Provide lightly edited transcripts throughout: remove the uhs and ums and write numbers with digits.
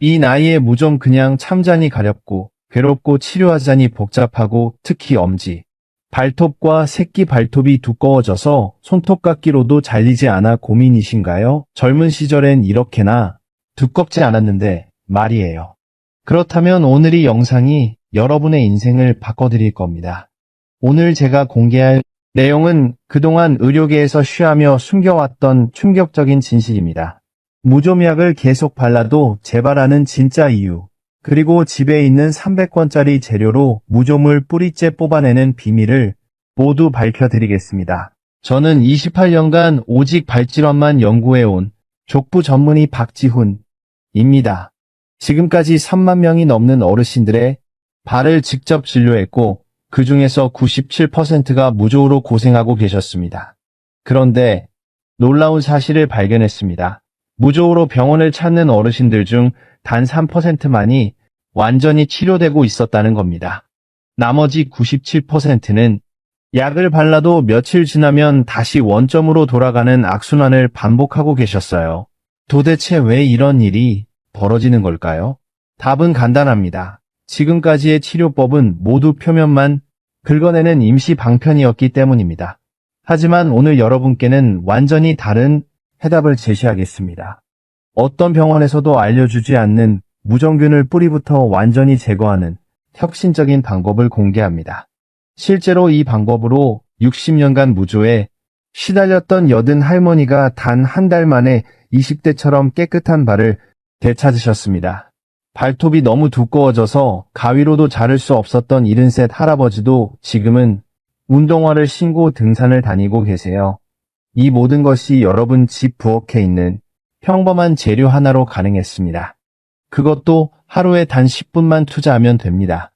이 나이에 무좀 그냥 참자니 가렵고 괴롭고 치료하자니 복잡하고 특히 엄지, 발톱과 새끼 발톱이 두꺼워져서 손톱깎이로도 잘리지 않아 고민이신가요? 젊은 시절엔 이렇게나 두껍지 않았는데 말이에요. 그렇다면 오늘 이 영상이 여러분의 인생을 바꿔드릴 겁니다. 오늘 제가 공개할 내용은 그동안 의료계에서 쉬하며 숨겨왔던 충격적인 진실입니다. 무좀약을 계속 발라도 재발하는 진짜 이유, 그리고 집에 있는 300권짜리 재료로 무좀을 뿌리째 뽑아내는 비밀을 모두 밝혀드리겠습니다. 저는 28년간 오직 발질환만 연구해온 족부 전문의 박지훈입니다. 지금까지 3만 명이 넘는 어르신들의 발을 직접 진료했고 그 중에서 97%가 무좀으로 고생하고 계셨습니다. 그런데 놀라운 사실을 발견했습니다. 무좀으로 병원을 찾는 어르신들 중 단 3%만이 완전히 치료되고 있었다는 겁니다. 나머지 97%는 약을 발라도 며칠 지나면 다시 원점으로 돌아가는 악순환을 반복하고 계셨어요. 도대체 왜 이런 일이 벌어지는 걸까요? 답은 간단합니다. 지금까지의 치료법은 모두 표면만 긁어내는 임시 방편이었기 때문입니다. 하지만 오늘 여러분께는 완전히 다른 해답을 제시하겠습니다. 어떤 병원에서도 알려주지 않는 무좀균을 뿌리부터 완전히 제거하는 혁신적인 방법을 공개합니다. 실제로 이 방법으로 60년간 무좀에 시달렸던 여든 할머니가 단 한 달 만에 20대처럼 깨끗한 발을 되찾으셨습니다. 발톱이 너무 두꺼워져서 가위로도 자를 수 없었던 70세 할아버지도 지금은 운동화를 신고 등산을 다니고 계세요. 이 모든 것이 여러분 집 부엌에 있는 평범한 재료 하나로 가능했습니다. 그것도 하루에 단 10분만 투자하면 됩니다.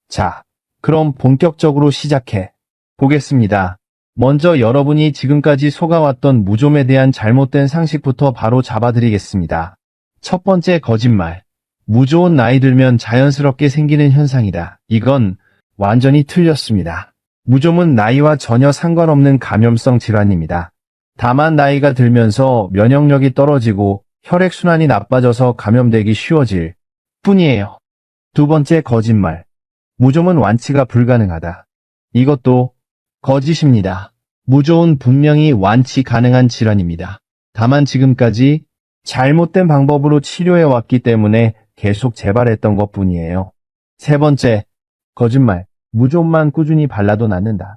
자, 그럼 본격적으로 시작해 보겠습니다. 먼저 여러분이 지금까지 속아왔던 무좀에 대한 잘못된 상식부터 바로 잡아드리겠습니다. 첫 번째 거짓말. 무좀은 나이 들면 자연스럽게 생기는 현상이다. 이건 완전히 틀렸습니다. 무좀은 나이와 전혀 상관없는 감염성 질환입니다. 다만 나이가 들면서 면역력이 떨어지고 혈액순환이 나빠져서 감염되기 쉬워질 뿐이에요. 두 번째 거짓말. 무좀은 완치가 불가능하다. 이것도 거짓입니다. 무좀은 분명히 완치 가능한 질환입니다. 다만 지금까지 잘못된 방법으로 치료해왔기 때문에 계속 재발했던 것뿐이에요. 세 번째, 거짓말. 무좀만 꾸준히 발라도 낫는다.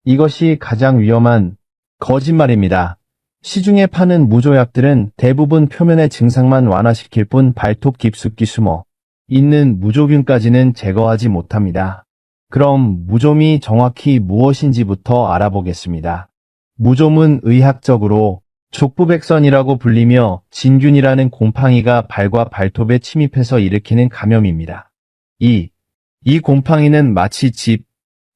이것이 가장 위험한 거짓말입니다. 시중에 파는 무좀약들은 대부분 표면의 증상만 완화시킬 뿐 발톱 깊숙이 숨어 있는 무좀균까지는 제거하지 못합니다. 그럼 무좀이 정확히 무엇인지부터 알아보겠습니다. 무좀은 의학적으로 족부백선이라고 불리며 진균이라는 곰팡이가 발과 발톱에 침입해서 일으키는 감염입니다. 이 곰팡이는 마치 집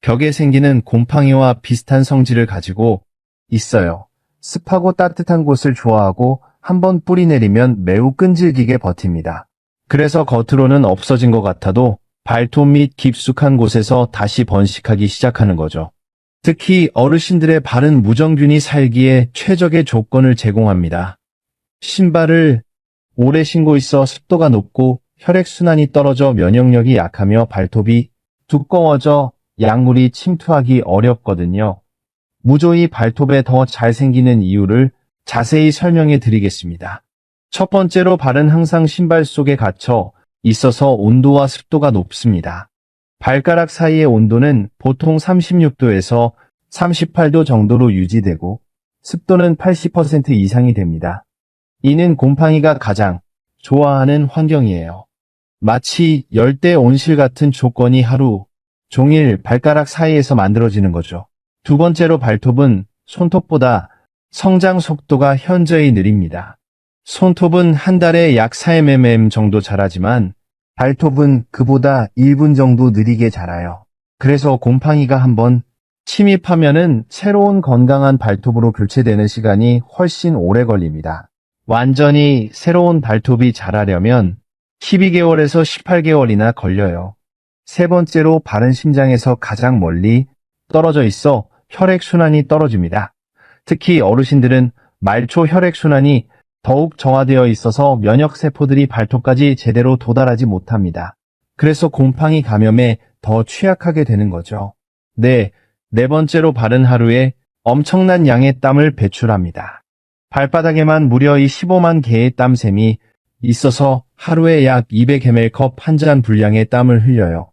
벽에 생기는 곰팡이와 비슷한 성질을 가지고 있어요. 습하고 따뜻한 곳을 좋아하고 한번 뿌리 내리면 매우 끈질기게 버팁니다. 그래서 겉으로는 없어진 것 같아도 발톱 및 깊숙한 곳에서 다시 번식하기 시작하는 거죠. 특히 어르신들의 발은 무좀균이 살기에 최적의 조건을 제공합니다. 신발을 오래 신고 있어 습도가 높고 혈액순환이 떨어져 면역력이 약하며 발톱이 두꺼워져 약물이 침투하기 어렵거든요. 무좀이 발톱에 더 잘 생기는 이유를 자세히 설명해 드리겠습니다. 첫 번째로 발은 항상 신발 속에 갇혀 있어서 온도와 습도가 높습니다. 발가락 사이의 온도는 보통 36도에서 38도 정도로 유지되고 습도는 80% 이상이 됩니다. 이는 곰팡이가 가장 좋아하는 환경이에요. 마치 열대 온실 같은 조건이 하루 종일 발가락 사이에서 만들어지는 거죠. 두 번째로 발톱은 손톱보다 성장 속도가 현저히 느립니다. 손톱은 한 달에 약 4mm 정도 자라지만 발톱은 그보다 1분 정도 느리게 자라요. 그래서 곰팡이가 한번 침입하면은 새로운 건강한 발톱으로 교체되는 시간이 훨씬 오래 걸립니다. 완전히 새로운 발톱이 자라려면 12개월에서 18개월이나 걸려요. 세 번째로 발은 심장에서 가장 멀리 떨어져 있어 혈액순환이 떨어집니다. 특히 어르신들은 말초 혈액순환이 더욱 정화되어 있어서 면역세포들이 발톱까지 제대로 도달하지 못합니다. 그래서 곰팡이 감염에 더 취약하게 되는 거죠. 네, 네 번째로 발은 하루에 엄청난 양의 땀을 배출합니다. 발바닥에만 무려 15만 개의 땀샘이 있어서 하루에 약 200ml 한 잔 분량의 땀을 흘려요.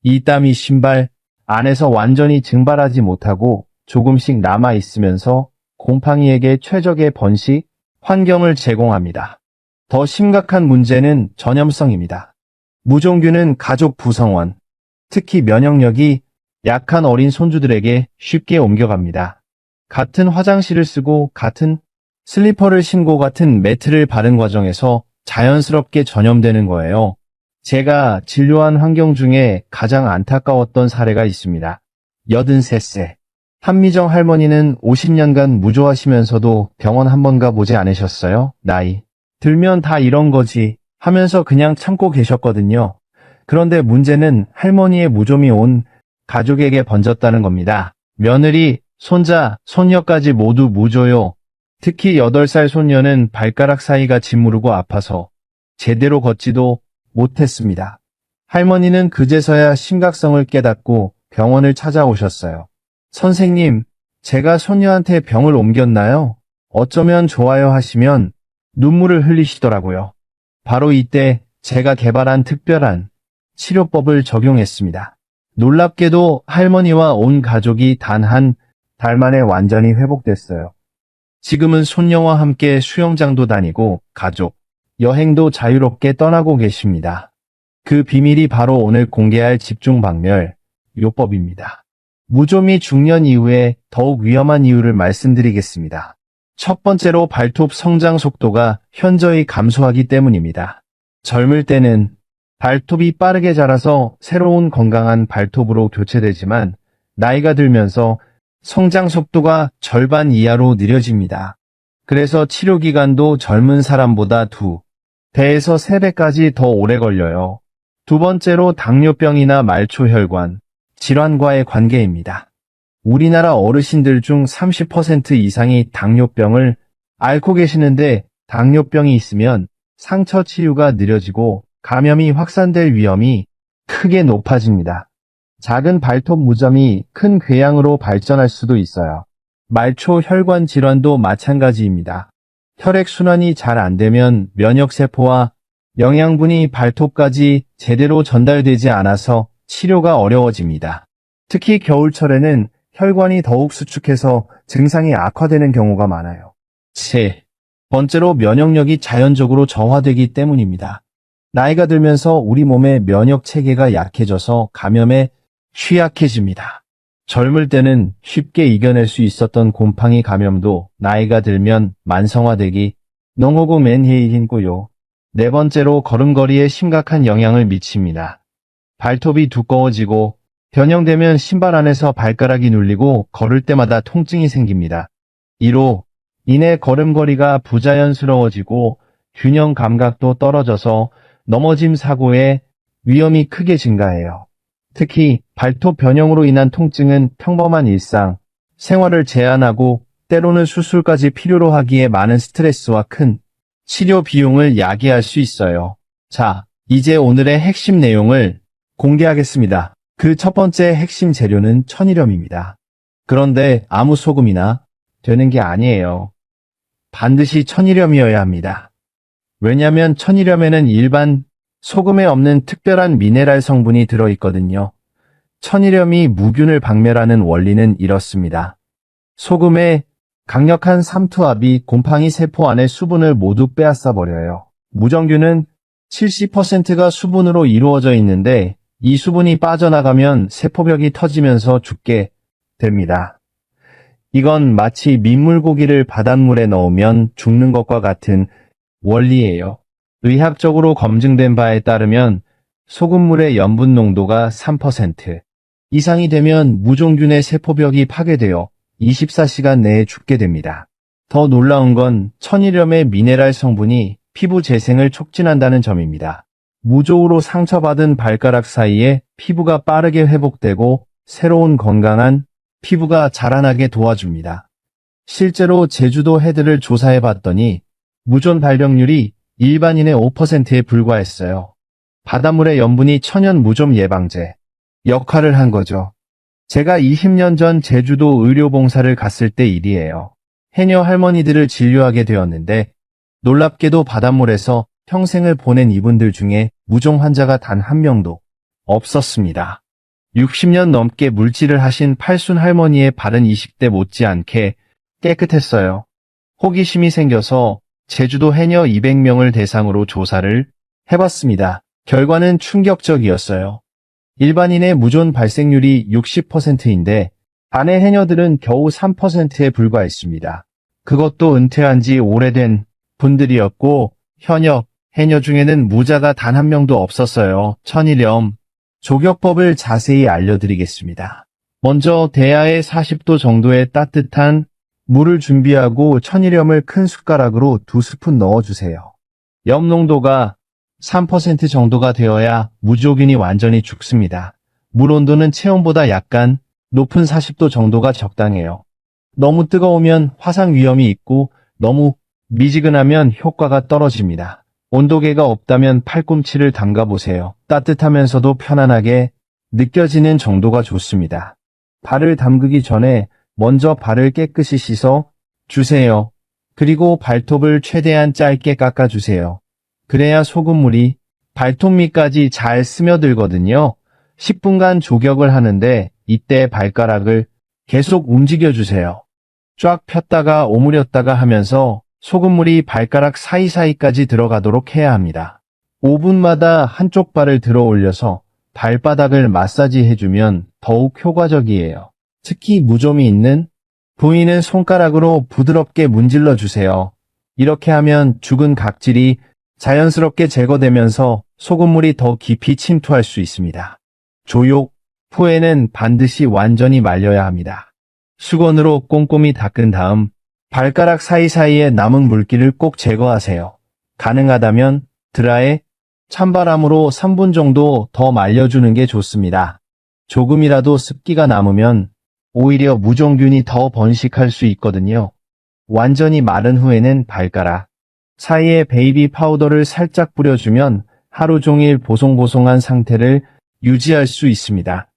이 땀이 신발 안에서 완전히 증발하지 못하고 조금씩 남아있으면서 곰팡이에게 최적의 번식 환경을 제공합니다. 더 심각한 문제는 전염성입니다. 무종균은 가족 구성원, 특히 면역력이 약한 어린 손주들에게 쉽게 옮겨갑니다. 같은 화장실을 쓰고 같은 슬리퍼를 신고 같은 매트를 바른 과정에서 자연스럽게 전염되는 거예요. 제가 진료한 환경 중에 가장 안타까웠던 사례가 있습니다. 83세. 한미정 할머니는 50년간 무조하시면서도 병원 한 번 가보지 않으셨어요? 나이 들면 다 이런 거지 하면서 그냥 참고 계셨거든요. 그런데 문제는 할머니의 무좀이 온 가족에게 번졌다는 겁니다. 며느리, 손자, 손녀까지 모두 무조요. 특히 8살 손녀는 발가락 사이가 짓무르고 아파서 제대로 걷지도 못했습니다. 할머니는 그제서야 심각성을 깨닫고 병원을 찾아오셨어요. 선생님, 제가 손녀한테 병을 옮겼나요? 어쩌면 좋아요 하시면 눈물을 흘리시더라고요. 바로 이때 제가 개발한 특별한 치료법을 적용했습니다. 놀랍게도 할머니와 온 가족이 단 한 달 만에 완전히 회복됐어요. 지금은 손녀와 함께 수영장도 다니고 가족, 여행도 자유롭게 떠나고 계십니다. 그 비밀이 바로 오늘 공개할 집중박멸 요법입니다. 무좀이 중년 이후에 더욱 위험한 이유를 말씀드리겠습니다. 첫 번째로 발톱 성장 속도가 현저히 감소하기 때문입니다. 젊을 때는 발톱이 빠르게 자라서 새로운 건강한 발톱으로 교체되지만 나이가 들면서 성장 속도가 절반 이하로 느려집니다. 그래서 치료 기간도 젊은 사람보다 2배에서 3배까지 더 오래 걸려요. 두 번째로 당뇨병이나 말초혈관 질환과의 관계입니다. 우리나라 어르신들 중 30% 이상이 당뇨병을 앓고 계시는데 당뇨병이 있으면 상처 치유가 느려지고 감염이 확산될 위험이 크게 높아집니다. 작은 발톱 무좀이 큰 궤양으로 발전할 수도 있어요. 말초 혈관 질환도 마찬가지입니다. 혈액순환이 잘 안 되면 면역세포와 영양분이 발톱까지 제대로 전달되지 않아서 치료가 어려워집니다. 특히 겨울철에는 혈관이 더욱 수축해서 증상이 악화되는 경우가 많아요. 세 번째로 면역력이 자연적으로 저하되기 때문입니다. 나이가 들면서 우리 몸의 면역 체계가 약해져서 감염에 취약해집니다. 젊을 때는 쉽게 이겨낼 수 있었던 곰팡이 감염도 나이가 들면 만성화되기 농후고 맨해이힌고요. 네 번째로 걸음걸이에 심각한 영향을 미칩니다. 발톱이 두꺼워지고 변형되면 신발 안에서 발가락이 눌리고 걸을 때마다 통증이 생깁니다. 이로 인해 걸음걸이가 부자연스러워지고 균형 감각도 떨어져서 넘어짐 사고의 위험이 크게 증가해요. 특히 발톱 변형으로 인한 통증은 평범한 일상, 생활을 제한하고 때로는 수술까지 필요로 하기에 많은 스트레스와 큰 치료 비용을 야기할 수 있어요. 자, 이제 오늘의 핵심 내용을 공개하겠습니다. 그 첫 번째 핵심 재료는 천일염입니다. 그런데 아무 소금이나 되는 게 아니에요. 반드시 천일염이어야 합니다. 왜냐하면 천일염에는 일반 소금에 없는 특별한 미네랄 성분이 들어있거든요. 천일염이 무균을 박멸하는 원리는 이렇습니다. 소금의 강력한 삼투압이 곰팡이 세포 안의 수분을 모두 빼앗아 버려요. 무정균은 70%가 수분으로 이루어져 있는데 이 수분이 빠져나가면 세포벽이 터지면서 죽게 됩니다. 이건 마치 민물고기를 바닷물에 넣으면 죽는 것과 같은 원리예요. 의학적으로 검증된 바에 따르면 소금물의 염분 농도가 3% 이상이 되면 무종균의 세포벽이 파괴되어 24시간 내에 죽게 됩니다. 더 놀라운 건 천일염의 미네랄 성분이 피부 재생을 촉진한다는 점입니다. 무조우로 상처받은 발가락 사이에 피부가 빠르게 회복되고 새로운 건강한 피부가 자라나게 도와줍니다. 실제로 제주도 해들을 조사해 봤더니 무존 발병률이 일반인의 5%에 불과했어요. 바닷물의 염분이 천연 무좀 예방제 역할을 한 거죠. 제가 20년 전 제주도 의료봉사를 갔을 때 일이에요. 해녀 할머니들을 진료하게 되었는데 놀랍게도 바닷물에서 평생을 보낸 이분들 중에 무좀 환자가 단 한 명도 없었습니다. 60년 넘게 물질을 하신 팔순 할머니의 발은 20대 못지않게 깨끗했어요. 호기심이 생겨서 제주도 해녀 200명을 대상으로 조사를 해봤습니다. 결과는 충격적이었어요. 일반인의 무존 발생률이 60%인데 아내 해녀들은 겨우 3%에 불과했습니다. 그것도 은퇴한 지 오래된 분들이었고 현역 해녀 중에는 무자가 단 한 명도 없었어요. 천일염 조격법을 자세히 알려드리겠습니다. 먼저 대야에 40도 정도의 따뜻한 물을 준비하고 천일염을 큰 숟가락으로 2스푼 넣어주세요. 염 농도가 3% 정도가 되어야 무조균이 완전히 죽습니다. 물 온도는 체온보다 약간 높은 40도 정도가 적당해요. 너무 뜨거우면 화상 위험이 있고 너무 미지근하면 효과가 떨어집니다. 온도계가 없다면 팔꿈치를 담가보세요. 따뜻하면서도 편안하게 느껴지는 정도가 좋습니다. 발을 담그기 전에 먼저 발을 깨끗이 씻어 주세요. 그리고 발톱을 최대한 짧게 깎아주세요. 그래야 소금물이 발톱 밑까지 잘 스며들거든요. 10분간 조격을 하는데 이때 발가락을 계속 움직여주세요. 쫙 폈다가 오므렸다가 하면서 소금물이 발가락 사이사이까지 들어가도록 해야 합니다. 5분마다 한쪽 발을 들어 올려서 발바닥을 마사지해주면 더욱 효과적이에요. 특히 무좀이 있는 부위는 손가락으로 부드럽게 문질러 주세요. 이렇게 하면 죽은 각질이 자연스럽게 제거되면서 소금물이 더 깊이 침투할 수 있습니다. 조욕 후에는 반드시 완전히 말려야 합니다. 수건으로 꼼꼼히 닦은 다음 발가락 사이사이에 남은 물기를 꼭 제거하세요. 가능하다면 드라에 찬바람으로 3분 정도 더 말려주는 게 좋습니다. 조금이라도 습기가 남으면 오히려 무좀균이 더 번식할 수 있거든요. 완전히 마른 후에는 발가락 사이에 베이비 파우더를 살짝 뿌려주면 하루 종일 보송보송한 상태를 유지할 수 있습니다.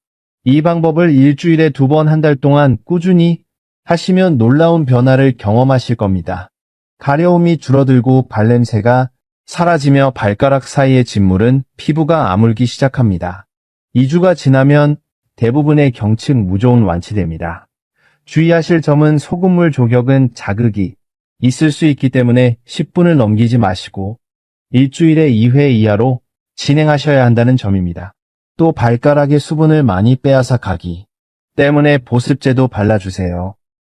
이 방법을 일주일에 2번 한 달 동안 꾸준히 하시면 놀라운 변화를 경험하실 겁니다. 가려움이 줄어들고 발냄새가 사라지며 발가락 사이의 진물은 피부가 아물기 시작합니다. 2주가 지나면 대부분의 경증 무조는 완치됩니다. 주의하실 점은 소금물 조격은 자극이 있을 수 있기 때문에 10분을 넘기지 마시고 일주일에 2회 이하로 진행하셔야 한다는 점입니다. 또 발가락의 수분을 많이 빼앗아 가기 때문에 보습제도 발라주세요.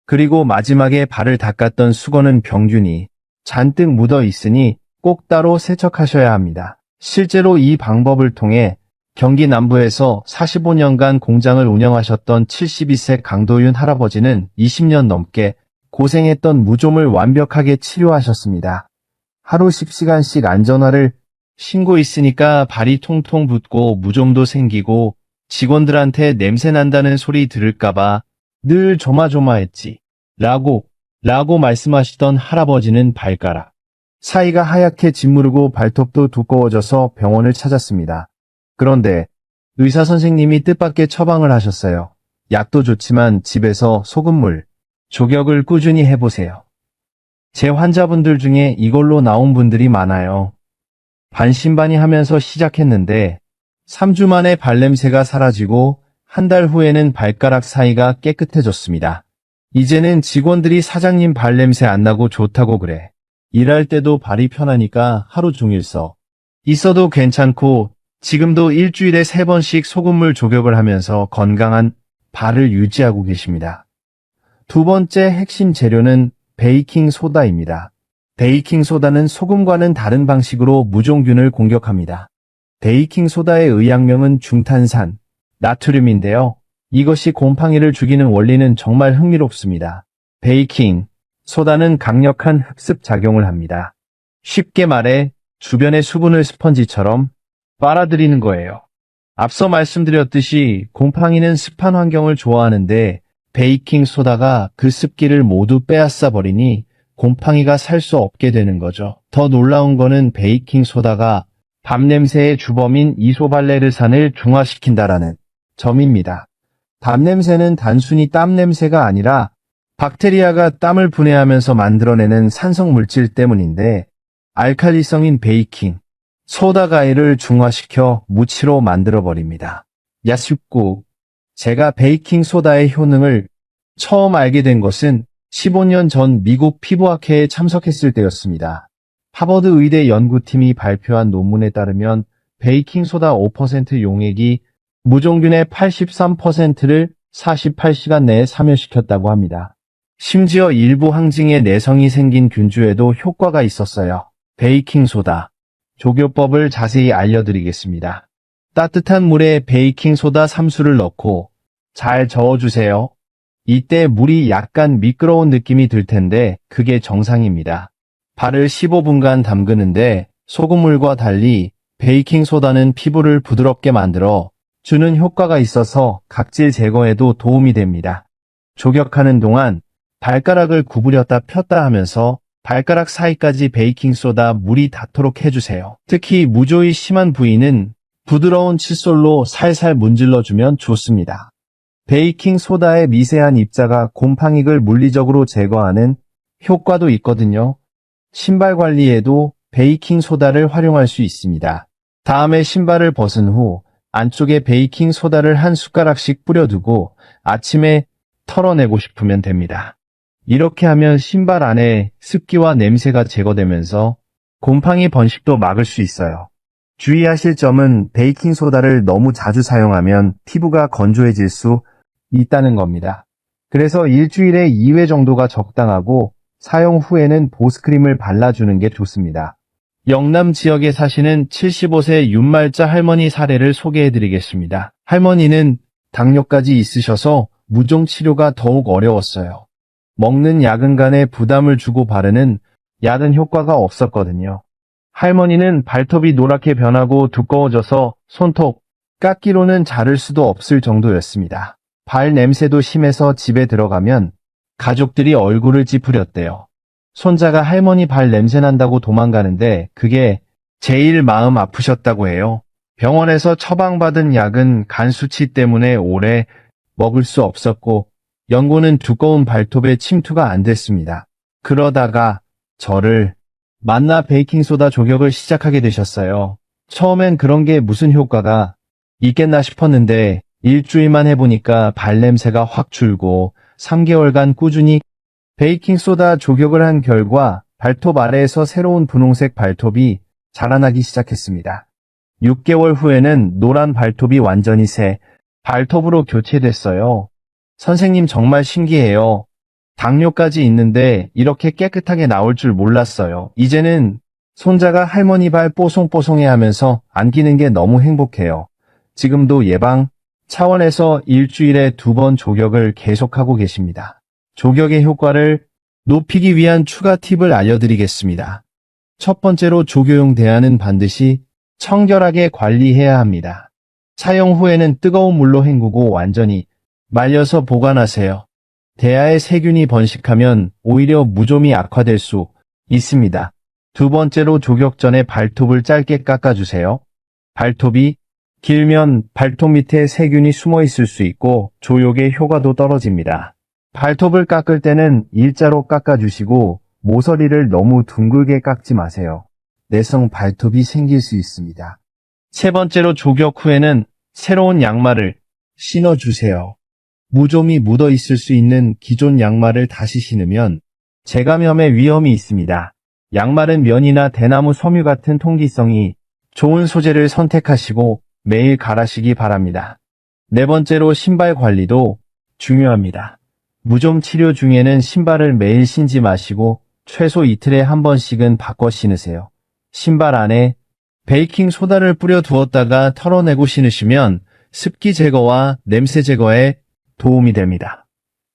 그리고 마지막에 발을 닦았던 수건은 병균이 잔뜩 묻어 있으니 꼭 따로 세척하셔야 합니다. 실제로 이 방법을 통해 경기 남부에서 45년간 공장을 운영하셨던 72세 강도윤 할아버지는 20년 넘게 고생했던 무좀을 완벽하게 치료하셨습니다. 하루 10시간씩 안전화를 신고 있으니까 발이 통통 붓고 무좀도 생기고 직원들한테 냄새 난다는 소리 들을까봐 늘 조마조마했지. 라고 말씀하시던 할아버지는 발가락 사이가 하얗게 짓무르고 발톱도 두꺼워져서 병원을 찾았습니다. 그런데 의사 선생님이 뜻밖의 처방을 하셨어요. 약도 좋지만 집에서 소금물 조격을 꾸준히 해보세요. 제 환자분들 중에 이걸로 나온 분들이 많아요. 반신반의하면서 시작했는데 3주 만에 발냄새가 사라지고 한 달 후에는 발가락 사이가 깨끗해졌습니다. 이제는 직원들이 사장님 발냄새 안 나고 좋다고 그래. 일할 때도 발이 편하니까 하루 종일 써. 있어도 괜찮고 지금도 일주일에 3번씩 소금물 조격을 하면서 건강한 발을 유지하고 계십니다. 두 번째 핵심 재료는 베이킹 소다입니다. 베이킹 소다는 소금과는 다른 방식으로 무좀균을 공격합니다. 베이킹 소다의 의학명은 중탄산, 나트륨인데요. 이것이 곰팡이를 죽이는 원리는 정말 흥미롭습니다. 베이킹 소다는 강력한 흡습 작용을 합니다. 쉽게 말해 주변의 수분을 스펀지처럼 빨아들이는 거예요. 앞서 말씀드렸듯이 곰팡이는 습한 환경을 좋아하는데 베이킹 소다가 그 습기를 모두 빼앗아 버리니 곰팡이가 살 수 없게 되는 거죠. 더 놀라운 거는 베이킹소다가 담냄새의 주범인 이소발레르산을 중화시킨다라는 점입니다. 담냄새는 단순히 땀 냄새가 아니라 박테리아가 땀을 분해하면서 만들어내는 산성 물질 때문인데, 알칼리성인 베이킹, 소다 가위를 중화시켜 무치로 만들어버립니다. 야식구. 제가 베이킹 소다의 효능을 처음 알게 된 것은 15년 전 미국 피부학회에 참석했을 때였습니다. 하버드 의대 연구팀이 발표한 논문에 따르면 베이킹 소다 5% 용액이 무종균의 83%를 48시간 내에 사멸시켰다고 합니다. 심지어 일부 항징에 내성이 생긴 균주에도 효과가 있었어요. 베이킹 소다. 조교법을 자세히 알려드리겠습니다. 따뜻한 물에 베이킹 소다 3수를 넣고 잘 저어주세요. 이때 물이 약간 미끄러운 느낌이 들 텐데 그게 정상입니다. 발을 15분간 담그는데 소금물과 달리 베이킹 소다는 피부를 부드럽게 만들어 주는 효과가 있어서 각질 제거에도 도움이 됩니다. 조격하는 동안 발가락을 구부렸다 폈다 하면서 발가락 사이까지 베이킹소다 물이 닿도록 해주세요. 특히 무조이 심한 부위는 부드러운 칫솔로 살살 문질러주면 좋습니다. 베이킹소다의 미세한 입자가 곰팡이를 물리적으로 제거하는 효과도 있거든요. 신발 관리에도 베이킹소다를 활용할 수 있습니다. 다음에 신발을 벗은 후 안쪽에 베이킹소다를 한 숟가락씩 뿌려두고 아침에 털어내고 싶으면 됩니다. 이렇게 하면 신발 안에 습기와 냄새가 제거되면서 곰팡이 번식도 막을 수 있어요. 주의하실 점은 베이킹소다를 너무 자주 사용하면 피부가 건조해질 수 있다는 겁니다. 그래서 일주일에 2회 정도가 적당하고 사용 후에는 보습크림을 발라주는 게 좋습니다. 영남 지역에 사시는 75세 윤말자 할머니 사례를 소개해드리겠습니다. 할머니는 당뇨까지 있으셔서 무종 치료가 더욱 어려웠어요. 먹는 약은 간에 부담을 주고 바르는 약은 효과가 없었거든요. 할머니는 발톱이 노랗게 변하고 두꺼워져서 손톱, 깎기로는 자를 수도 없을 정도였습니다. 발 냄새도 심해서 집에 들어가면 가족들이 얼굴을 찌푸렸대요. 손자가 할머니 발 냄새 난다고 도망가는데 그게 제일 마음 아프셨다고 해요. 병원에서 처방받은 약은 간 수치 때문에 오래 먹을 수 없었고 연고는 두꺼운 발톱에 침투가 안 됐습니다. 그러다가 저를 만나 베이킹소다 조격을 시작하게 되셨어요. 처음엔 그런 게 무슨 효과가 있겠나 싶었는데 일주일만 해보니까 발냄새가 확 줄고 3개월간 꾸준히 베이킹소다 조격을 한 결과 발톱 아래에서 새로운 분홍색 발톱이 자라나기 시작했습니다. 6개월 후에는 노란 발톱이 완전히 새 발톱으로 교체됐어요. 선생님 정말 신기해요. 당뇨까지 있는데 이렇게 깨끗하게 나올 줄 몰랐어요. 이제는 손자가 할머니 발 뽀송뽀송해 하면서 안기는 게 너무 행복해요. 지금도 예방 차원에서 일주일에 2번 조격을 계속하고 계십니다. 조격의 효과를 높이기 위한 추가 팁을 알려드리겠습니다. 첫 번째로 조교용 대야는 반드시 청결하게 관리해야 합니다. 사용 후에는 뜨거운 물로 헹구고 완전히 말려서 보관하세요. 대야에 세균이 번식하면 오히려 무좀이 악화될 수 있습니다. 두 번째로 조격 전에 발톱을 짧게 깎아주세요. 발톱이 길면 발톱 밑에 세균이 숨어 있을 수 있고 조욕의 효과도 떨어집니다. 발톱을 깎을 때는 일자로 깎아주시고 모서리를 너무 둥글게 깎지 마세요. 내성 발톱이 생길 수 있습니다. 세 번째로 조격 후에는 새로운 양말을 신어주세요. 무좀이 묻어 있을 수 있는 기존 양말을 다시 신으면 재감염의 위험이 있습니다. 양말은 면이나 대나무 섬유 같은 통기성이 좋은 소재를 선택하시고 매일 갈아시기 바랍니다. 네 번째로 신발 관리도 중요합니다. 무좀 치료 중에는 신발을 매일 신지 마시고 최소 이틀에 한 번씩은 바꿔 신으세요. 신발 안에 베이킹 소다를 뿌려 두었다가 털어내고 신으시면 습기 제거와 냄새 제거에 도움이 됩니다.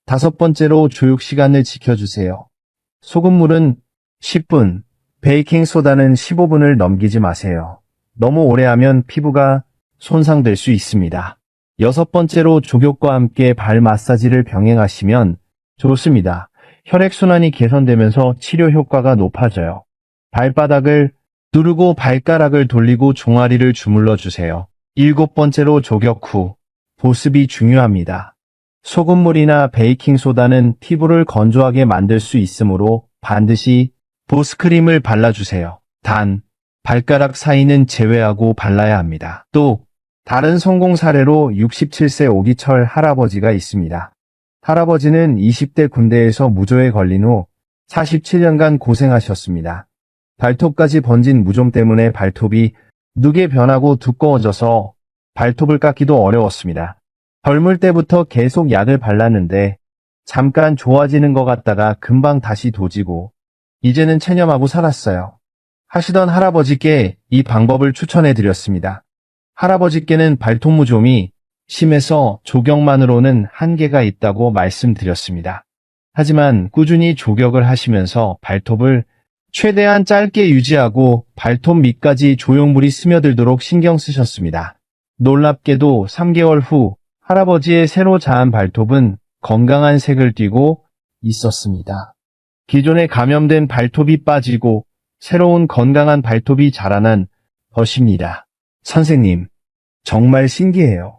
다섯 번째로 조육 시간을 지켜주세요. 소금물은 10분, 베이킹 소다는 15분을 넘기지 마세요. 너무 오래 하면 피부가 손상될 수 있습니다. 여섯 번째로 조격과 함께 발 마사지를 병행하시면 좋습니다. 혈액순환이 개선되면서 치료 효과가 높아져요. 발바닥을 누르고 발가락을 돌리고 종아리를 주물러 주세요. 7번째로 조격 후 보습이 중요합니다. 소금물이나 베이킹소다는 피부를 건조하게 만들 수 있으므로 반드시 보습크림을 발라주세요. 단, 발가락 사이는 제외하고 발라야 합니다. 또 다른 성공 사례로 67세 오기철 할아버지가 있습니다. 할아버지는 20대 군대에서 무조에 걸린 후 47년간 고생하셨습니다. 발톱까지 번진 무좀 때문에 발톱이 누게 변하고 두꺼워져서 발톱을 깎기도 어려웠습니다. 젊을 때부터 계속 약을 발랐는데 잠깐 좋아지는 것 같다가 금방 다시 도지고 이제는 체념하고 살았어요. 하시던 할아버지께 이 방법을 추천해드렸습니다. 할아버지께는 발톱 무좀이 심해서 조격만으로는 한계가 있다고 말씀드렸습니다. 하지만 꾸준히 조격을 하시면서 발톱을 최대한 짧게 유지하고 발톱 밑까지 조형물이 스며들도록 신경 쓰셨습니다. 놀랍게도 3개월 후 할아버지의 새로 자란 발톱은 건강한 색을 띠고 있었습니다. 기존에 감염된 발톱이 빠지고 새로운 건강한 발톱이 자라난 것입니다. 선생님, 정말 신기해요.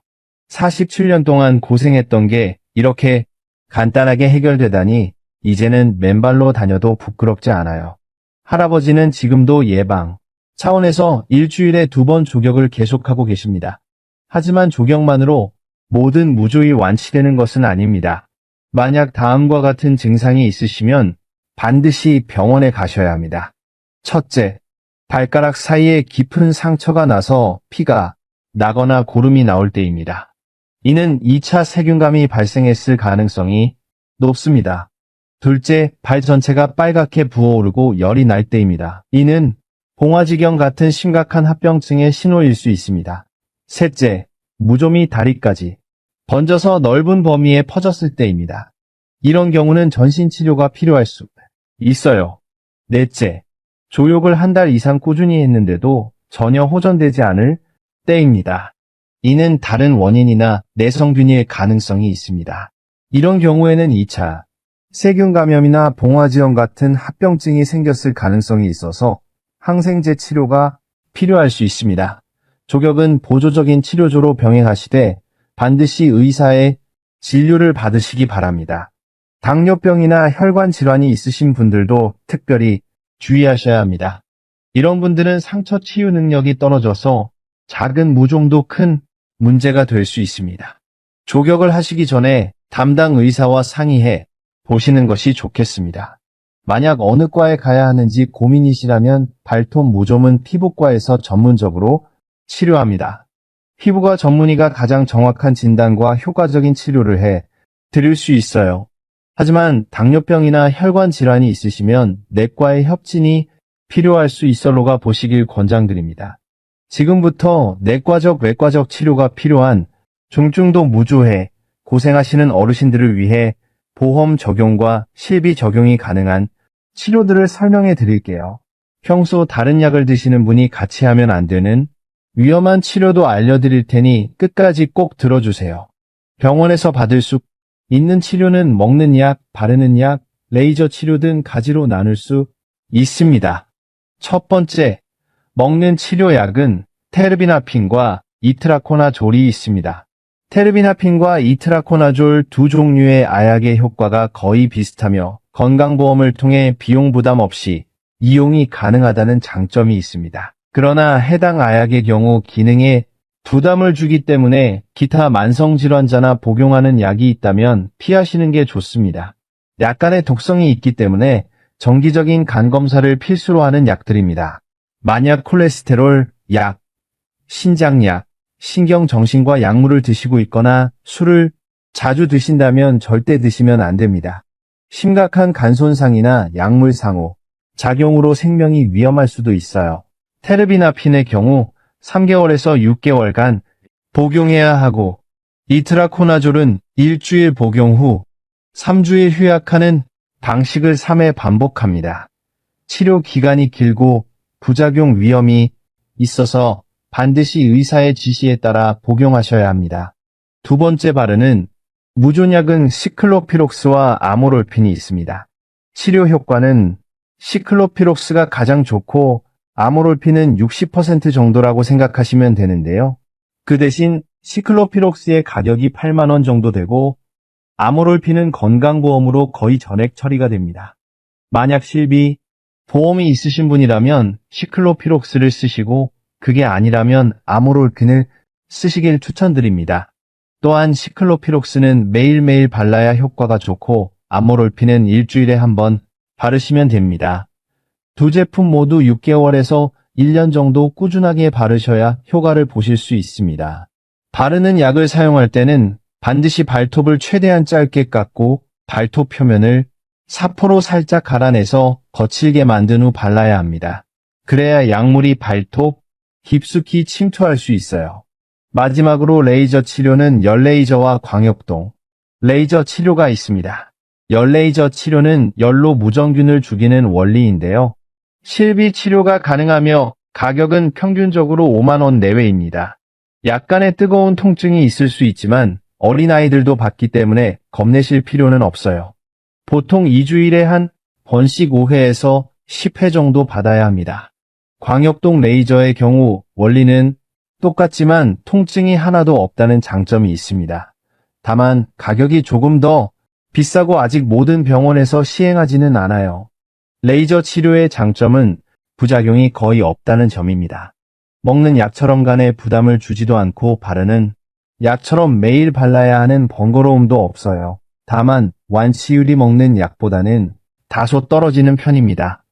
47년 동안 고생했던 게 이렇게 간단하게 해결되다니 이제는 맨발로 다녀도 부끄럽지 않아요. 할아버지는 지금도 예방 차원에서 일주일에 2번 조격을 계속하고 계십니다. 하지만 조격만으로 모든 무좀이 완치되는 것은 아닙니다. 만약 다음과 같은 증상이 있으시면 반드시 병원에 가셔야 합니다. 첫째, 발가락 사이에 깊은 상처가 나서 피가 나거나 고름이 나올 때입니다. 이는 2차 세균감이 발생했을 가능성이 높습니다. 둘째, 발 전체가 빨갛게 부어오르고 열이 날 때입니다. 이는 봉화지경 같은 심각한 합병증의 신호일 수 있습니다. 셋째, 무좀이 다리까지 번져서 넓은 범위에 퍼졌을 때입니다. 이런 경우는 전신치료가 필요할 수 있어요. 넷째, 조욕을 한 달 이상 꾸준히 했는데도 전혀 호전되지 않을 때입니다. 이는 다른 원인이나 내성균일 가능성이 있습니다. 이런 경우에는 2차 세균 감염이나 봉화지염 같은 합병증이 생겼을 가능성이 있어서 항생제 치료가 필요할 수 있습니다. 조격은 보조적인 치료조로 병행하시되 반드시 의사의 진료를 받으시기 바랍니다. 당뇨병이나 혈관 질환이 있으신 분들도 특별히 주의하셔야 합니다. 이런 분들은 상처 치유 능력이 떨어져서 작은 무좀도 큰 문제가 될 수 있습니다. 조격을 하시기 전에 담당 의사와 상의해 보시는 것이 좋겠습니다. 만약 어느 과에 가야 하는지 고민이시라면 발톱 무좀은 피부과에서 전문적으로 치료합니다. 피부과 전문의가 가장 정확한 진단과 효과적인 치료를 해 드릴 수 있어요. 하지만 당뇨병이나 혈관 질환이 있으시면 내과의 협진이 필요할 수 있어로가 보시길 권장드립니다. 지금부터 내과적, 외과적 치료가 필요한 중증도 무조해 고생하시는 어르신들을 위해 보험 적용과 실비 적용이 가능한 치료들을 설명해 드릴게요. 평소 다른 약을 드시는 분이 같이 하면 안 되는 위험한 치료도 알려드릴 테니 끝까지 꼭 들어주세요. 병원에서 받을 수 있는 치료는 먹는 약, 바르는 약, 레이저 치료 등 가지로 나눌 수 있습니다. 첫 번째, 먹는 치료약은 테르비나핀과 이트라코나졸이 있습니다. 테르비나핀과 이트라코나졸 두 종류의 아약의 효과가 거의 비슷하며 건강보험을 통해 비용 부담 없이 이용이 가능하다는 장점이 있습니다. 그러나 해당 아약의 경우 기능에 부담을 주기 때문에 기타 만성질환자나 복용하는 약이 있다면 피하시는 게 좋습니다. 약간의 독성이 있기 때문에 정기적인 간 검사를 필수로 하는 약들입니다. 만약 콜레스테롤 약, 신장약, 신경정신과 약물을 드시고 있거나 술을 자주 드신다면 절대 드시면 안 됩니다. 심각한 간 손상이나 약물 상호, 작용으로 생명이 위험할 수도 있어요. 테르비나핀의 경우 3개월에서 6개월간 복용해야 하고 이트라코나졸은 일주일 복용 후 3주일 휴약하는 방식을 3회 반복합니다. 치료 기간이 길고 부작용 위험이 있어서 반드시 의사의 지시에 따라 복용하셔야 합니다. 두 번째 바르는 무좀약은 시클로피록스와 아모롤핀이 있습니다. 치료 효과는 시클로피록스가 가장 좋고 아모롤핀은 60% 정도라고 생각하시면 되는데요. 그 대신 시클로피록스의 가격이 8만 원 정도 되고 아모롤핀은 건강보험으로 거의 전액 처리가 됩니다. 만약 실비, 보험이 있으신 분이라면 시클로피록스를 쓰시고 그게 아니라면 아모롤핀을 쓰시길 추천드립니다. 또한 시클로피록스는 매일매일 발라야 효과가 좋고 아모롤핀은 일주일에 한 번 바르시면 됩니다. 두 제품 모두 6개월에서 1년 정도 꾸준하게 바르셔야 효과를 보실 수 있습니다. 바르는 약을 사용할 때는 반드시 발톱을 최대한 짧게 깎고 발톱 표면을 사포로 살짝 갈아내서 거칠게 만든 후 발라야 합니다. 그래야 약물이 발톱 깊숙이 침투할 수 있어요. 마지막으로 레이저 치료는 열레이저와 광역동 레이저 치료가 있습니다. 열레이저 치료는 열로 무정균을 죽이는 원리인데요. 실비 치료가 가능하며 가격은 평균적으로 5만 원 내외입니다. 약간의 뜨거운 통증이 있을 수 있지만 어린아이들도 받기 때문에 겁내실 필요는 없어요. 보통 2주일에 한 번씩 5회에서 10회 정도 받아야 합니다. 광역동 레이저의 경우 원리는 똑같지만 통증이 하나도 없다는 장점이 있습니다. 다만 가격이 조금 더 비싸고 아직 모든 병원에서 시행하지는 않아요. 레이저 치료의 장점은 부작용이 거의 없다는 점입니다. 먹는 약처럼 간에 부담을 주지도 않고 바르는 약처럼 매일 발라야 하는 번거로움도 없어요. 다만 완치율이 먹는 약보다는 다소 떨어지는 편입니다.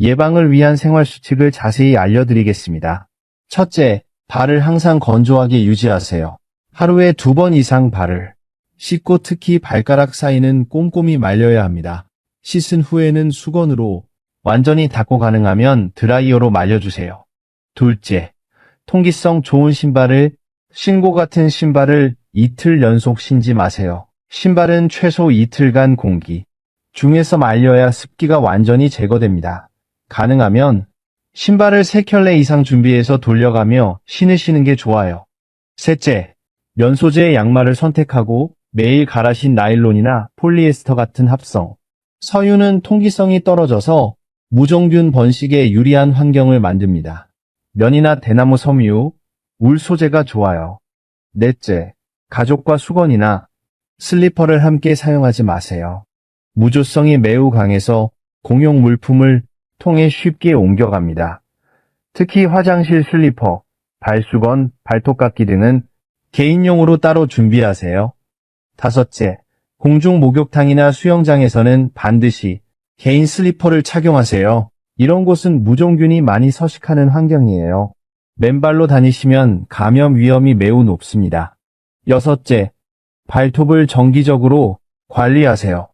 예방을 위한 생활수칙을 자세히 알려드리겠습니다. 첫째, 발을 항상 건조하게 유지하세요. 하루에 2번 이상 발을 씻고 특히 발가락 사이는 꼼꼼히 말려야 합니다. 씻은 후에는 수건으로 완전히 닦고 가능하면 드라이어로 말려주세요. 둘째, 통기성 좋은 신발을 신고 같은 신발을 이틀 연속 신지 마세요. 신발은 최소 이틀간 공기 중에서 말려야 습기가 완전히 제거됩니다. 가능하면 신발을 3켤레 이상 준비해서 돌려가며 신으시는 게 좋아요. 셋째, 면소재의 양말을 선택하고 매일 갈아 신 나일론이나 폴리에스터 같은 합성. 서유는 통기성이 떨어져서 무정균 번식에 유리한 환경을 만듭니다. 면이나 대나무 섬유, 울 소재가 좋아요. 넷째, 가죽과 수건이나 슬리퍼를 함께 사용하지 마세요. 무조성이 매우 강해서 공용 물품을 통해 쉽게 옮겨갑니다. 특히 화장실 슬리퍼, 발수건, 발톱깎이 등은 개인용으로 따로 준비하세요. 다섯째, 공중 목욕탕이나 수영장에서는 반드시 개인 슬리퍼를 착용하세요. 이런 곳은 무종균이 많이 서식하는 환경이에요. 맨발로 다니시면 감염 위험이 매우 높습니다. 여섯째, 발톱을 정기적으로 관리하세요.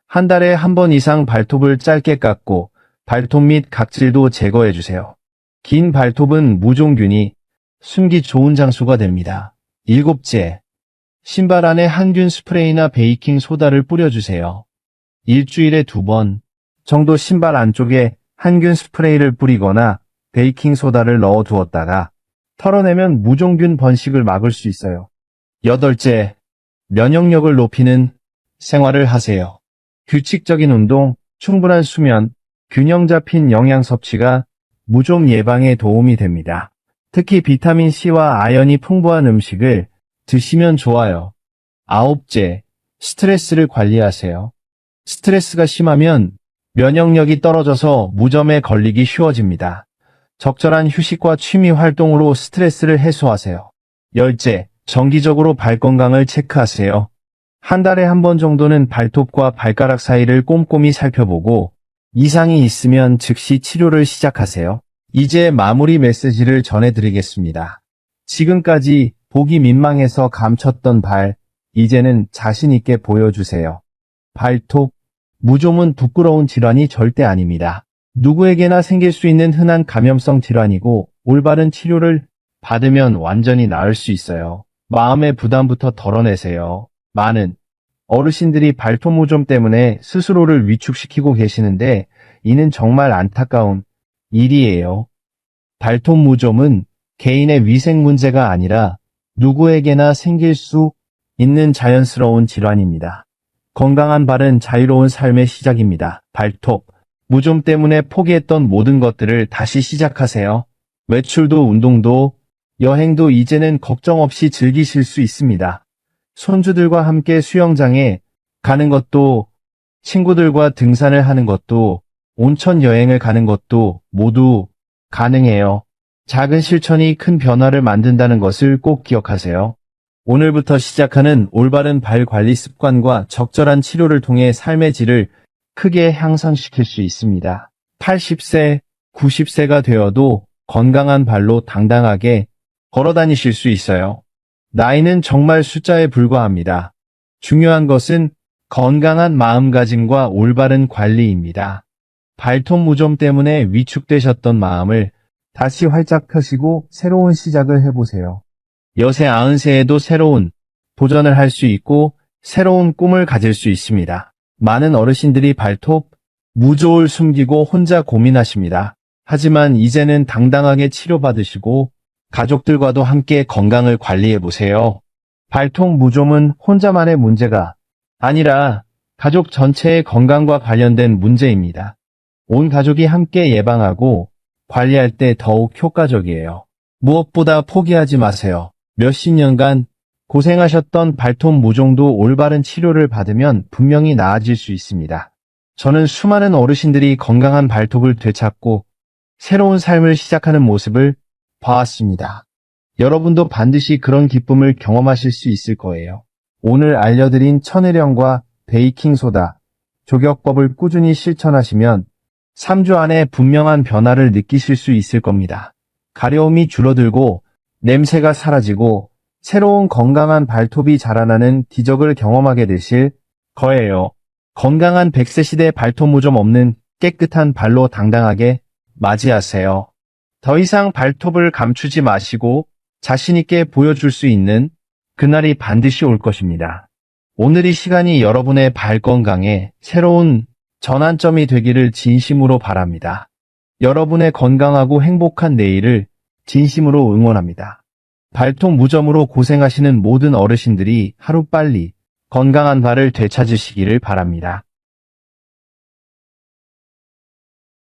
한 달에 한 번 이상 발톱을 짧게 깎고 발톱 및 각질도 제거해주세요. 긴 발톱은 무종균이 숨기 좋은 장소가 됩니다. 일곱째, 신발 안에 항균 스프레이나 베이킹 소다를 뿌려주세요. 일주일에 2번 정도 신발 안쪽에 항균 스프레이를 뿌리거나 베이킹 소다를 넣어 두었다가 털어내면 무종균 번식을 막을 수 있어요. 여덟째, 면역력을 높이는 생활을 하세요. 규칙적인 운동, 충분한 수면, 균형 잡힌 영양 섭취가 무좀 예방에 도움이 됩니다. 특히 비타민C와 아연이 풍부한 음식을 드시면 좋아요. 아홉째, 스트레스를 관리하세요. 스트레스가 심하면 면역력이 떨어져서 무좀에 걸리기 쉬워집니다. 적절한 휴식과 취미 활동으로 스트레스를 해소하세요. 열째, 정기적으로 발 건강을 체크하세요. 한 달에 한 번 정도는 발톱과 발가락 사이를 꼼꼼히 살펴보고 이상이 있으면 즉시 치료를 시작하세요. 이제 마무리 메시지를 전해드리겠습니다. 지금까지 보기 민망해서 감췄던 발, 이제는 자신 있게 보여주세요. 발톱, 무좀은 부끄러운 질환이 절대 아닙니다. 누구에게나 생길 수 있는 흔한 감염성 질환이고 올바른 치료를 받으면 완전히 나을 수 있어요. 마음의 부담부터 덜어내세요. 많은 어르신들이 발톱 무좀 때문에 스스로를 위축시키고 계시는데 이는 정말 안타까운 일이에요. 발톱 무좀은 개인의 위생 문제가 아니라 누구에게나 생길 수 있는 자연스러운 질환입니다. 건강한 발은 자유로운 삶의 시작입니다. 발톱, 무좀 때문에 포기했던 모든 것들을 다시 시작하세요. 외출도 운동도 여행도 이제는 걱정 없이 즐기실 수 있습니다. 손주들과 함께 수영장에 가는 것도, 친구들과 등산을 하는 것도, 온천 여행을 가는 것도 모두 가능해요. 작은 실천이 큰 변화를 만든다는 것을 꼭 기억하세요. 오늘부터 시작하는 올바른 발 관리 습관과 적절한 치료를 통해 삶의 질을 크게 향상시킬 수 있습니다. 80세, 90세가 되어도 건강한 발로 당당하게 걸어 다니실 수 있어요. 나이는 정말 숫자에 불과합니다. 중요한 것은 건강한 마음가짐과 올바른 관리입니다. 발톱 무좀 때문에 위축되셨던 마음을 다시 활짝 펴시고 새로운 시작을 해보세요. 여세 90세에도 새로운 도전을 할 수 있고 새로운 꿈을 가질 수 있습니다. 많은 어르신들이 발톱 무좀을 숨기고 혼자 고민하십니다. 하지만 이제는 당당하게 치료받으시고 가족들과도 함께 건강을 관리해보세요. 발톱 무좀은 혼자만의 문제가 아니라 가족 전체의 건강과 관련된 문제입니다. 온 가족이 함께 예방하고 관리할 때 더욱 효과적이에요. 무엇보다 포기하지 마세요. 몇십 년간 고생하셨던 발톱 무좀도 올바른 치료를 받으면 분명히 나아질 수 있습니다. 저는 수많은 어르신들이 건강한 발톱을 되찾고 새로운 삶을 시작하는 모습을 봐왔습니다. 여러분도 반드시 그런 기쁨을 경험하실 수 있을 거예요. 오늘 알려드린 천일염과 베이킹소다, 조격법을 꾸준히 실천하시면 3주 안에 분명한 변화를 느끼실 수 있을 겁니다. 가려움이 줄어들고 냄새가 사라지고 새로운 건강한 발톱이 자라나는 기적을 경험하게 되실 거예요. 건강한 100세 시대 발톱 무좀 없는 깨끗한 발로 당당하게 맞이하세요. 더 이상 발톱을 감추지 마시고 자신 있게 보여줄 수 있는 그날이 반드시 올 것입니다. 오늘 이 시간이 여러분의 발 건강에 새로운 전환점이 되기를 진심으로 바랍니다. 여러분의 건강하고 행복한 내일을 진심으로 응원합니다. 발톱 무좀으로 고생하시는 모든 어르신들이 하루빨리 건강한 발을 되찾으시기를 바랍니다.